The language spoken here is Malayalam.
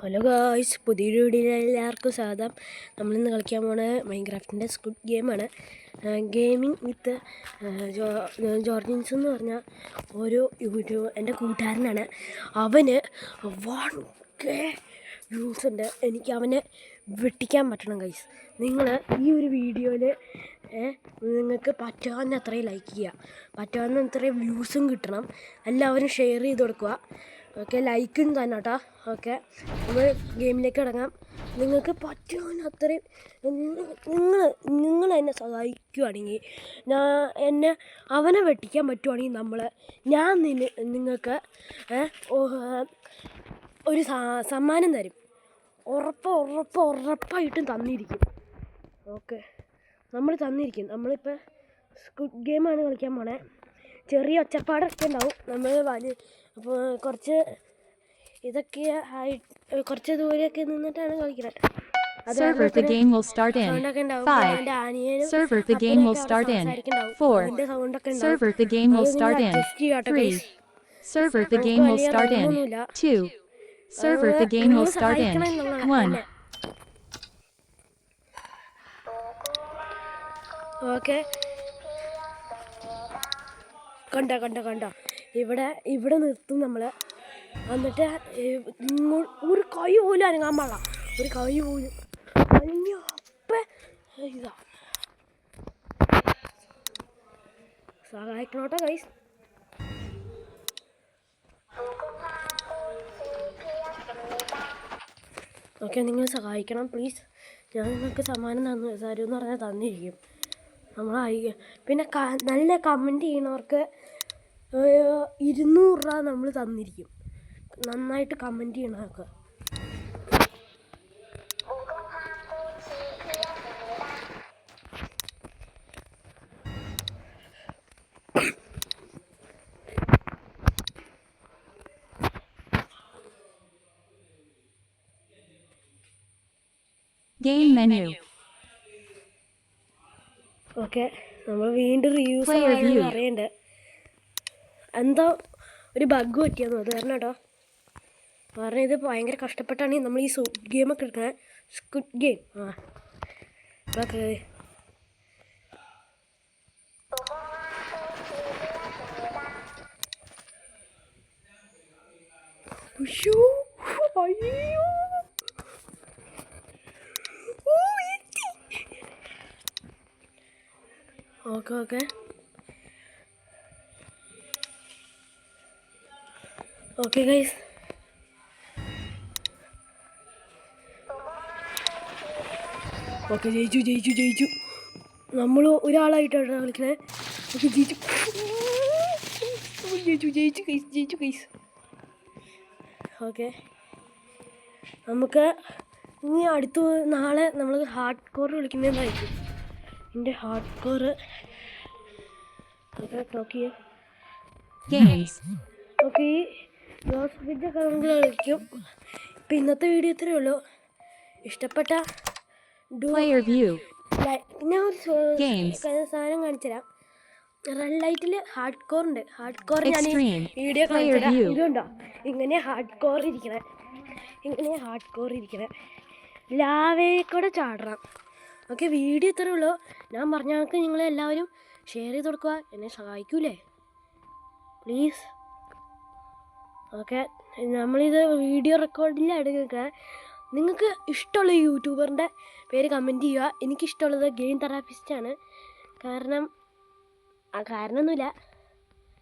ഹലോ ഗായ്സ്, പുതിയൊരു വീഡിയോയിൽ എല്ലാവർക്കും സ്വാഗതം. നമ്മളിന്ന് കളിക്കാൻ പോണ മൈൻക്രാഫ്റ്റിൻ്റെ സ്ക്വിഡ് ഗെയിമാണ്. ഗെയിമിംഗ് വിത്ത് ജോർജിൻസ് എന്ന് പറഞ്ഞ ഒരു എൻ്റെ കൂട്ടുകാരനാണ്. അവന് 1K വ്യൂസ് ഉണ്ട്. എനിക്ക് അവനെ വെട്ടിക്കാൻ പറ്റണം ഗൈസ്. നിങ്ങൾ ഈ ഒരു വീഡിയോയിൽ നിങ്ങൾക്ക് പറ്റാവുന്ന അത്രയും ലൈക്ക് ചെയ്യുക, പറ്റാവുന്ന അത്രയും വ്യൂസും കിട്ടണം. എല്ലാവരും ഷെയർ ചെയ്ത് കൊടുക്കുക. ഓക്കെ, ലൈക്കും തന്നെ കേട്ടോ. ഓക്കെ, നമ്മൾ ഗെയിമിലേക്ക് ഇറങ്ങാം. നിങ്ങൾക്ക് പറ്റുന്ന അത്രയും നിങ്ങൾ എന്നെ സഹായിക്കുകയാണെങ്കിൽ, അവനെ വെട്ടിക്കാൻ പറ്റുവാണെങ്കിൽ ഞാൻ നിങ്ങൾക്ക് ഒരു സമ്മാനം തരും. ഉറപ്പായിട്ടും തന്നിരിക്കും. ഓക്കെ, നമ്മൾ തന്നിരിക്കും. നമ്മളിപ്പോൾ സ്ക്വിഡ് ഗെയിമാണ് കളിക്കാൻ പോണേ. ചെറിയ ഒച്ചപ്പാടൊക്കെ ഉണ്ടാവും. നമ്മൾ അപ്പോൾ കുറച്ച് ഇതൊക്കെ കുറച്ച് ദൂരെയൊക്കെ നിന്നിട്ടാണ് കളിക്കുന്നത്. Server, the game will start in 5. Server, the game will start in 4. Server, the game will start in 3. Server, the game will start in 2. Server, the game will start in 1. Okay, കണ്ട ഇവിടെ നിർത്തും നമ്മൾ. എന്നിട്ട് ഒരു കൈ പോലും അനങ്ങാൻ പാടില്ല. ഒരു കൈ പോലും ഇതാ സഹായിക്കണോട്ടെ ഗൈസ്. ഓക്കെ, നിങ്ങൾ സഹായിക്കണം പ്ലീസ്. ഞാൻ നിങ്ങൾക്ക് സമ്മാനം തരുമെന്ന് പറഞ്ഞാൽ തന്നിരിക്കും. പിന്നെ നല്ല കമൻറ്റ് ചെയ്യണവർക്ക് 200 രൂപ നമ്മൾ തന്നിരിക്കും. നന്നായിട്ട് കമൻറ്റ് ചെയ്യണവർക്ക്. Game menu. ഓക്കെ, നമ്മൾ വീണ്ടും റിവ്യൂസ് അറിയണ്ട്. എന്തോ ഒരു ബഗ് പറ്റിയെന്നു അത് കാരണം കേട്ടോ. കാരണം ഇത് ഭയങ്കര കഷ്ടപ്പെട്ടാണ് നമ്മൾ ഈ ഗെയിമൊക്കെ എടുക്കുന്നത്. Squid game okay. അയ്യോ, ഓക്കെ ഓക്കെ ഗൈസ്. ഓക്കെ, ജയിച്ചു. നമ്മൾ ഒരാളായിട്ടാണ് കളിക്കണേ. ഓക്കെ, ജയിച്ചു ഗൈസ്. ഓക്കെ, നമുക്ക് ഇനി നാളെ നമ്മൾ ഹാർഡ് കോർ കളിക്കുന്നതായിരിക്കും. എൻ്റെ ഹാർഡ് കോർ ഓക്കെ. ഈ ജോസ്ഫിൻ്റെ കറണ്ട് കളിക്കും. ഇപ്പം ഇന്നത്തെ വീഡിയോ ഇത്രയേ ഉള്ളൂ. ഇഷ്ടപ്പെട്ട ഞാൻ ഒരു സാധനം കാണിച്ചുതരാം. റെഡ് ലൈറ്റിൽ ഹാർഡ് കോർ ഉണ്ട്. ഹാർഡ് കോർ ഞാൻ വീഡിയോ കാണിച്ചുതരാം. ഇതുണ്ടോ, ഇങ്ങനെ ഹാർഡ് കോർ ഇരിക്കണേ. ലാവയിൽ കൂടെ ചാടണം. ഓക്കെ, വീഡിയോ ഇത്രയേ ഉള്ളൂ. ഞാൻ പറഞ്ഞ കണക്ക് നിങ്ങളെല്ലാവരും ഷെയർ ചെയ്ത് കൊടുക്കുക. എന്നെ സഹായിക്കൂലേ പ്ലീസ്? ഓക്കെ, നമ്മളിത് വീഡിയോ റെക്കോർഡിലാണ് എടുക്കുക. നിങ്ങൾക്ക് ഇഷ്ടമുള്ള യൂട്യൂബറിൻ്റെ പേര് കമൻറ്റ് ചെയ്യുക. എനിക്കിഷ്ടമുള്ളത് ഗെയിം തെറാപ്പിസ്റ്റാണ്. കാരണമൊന്നുമില്ല,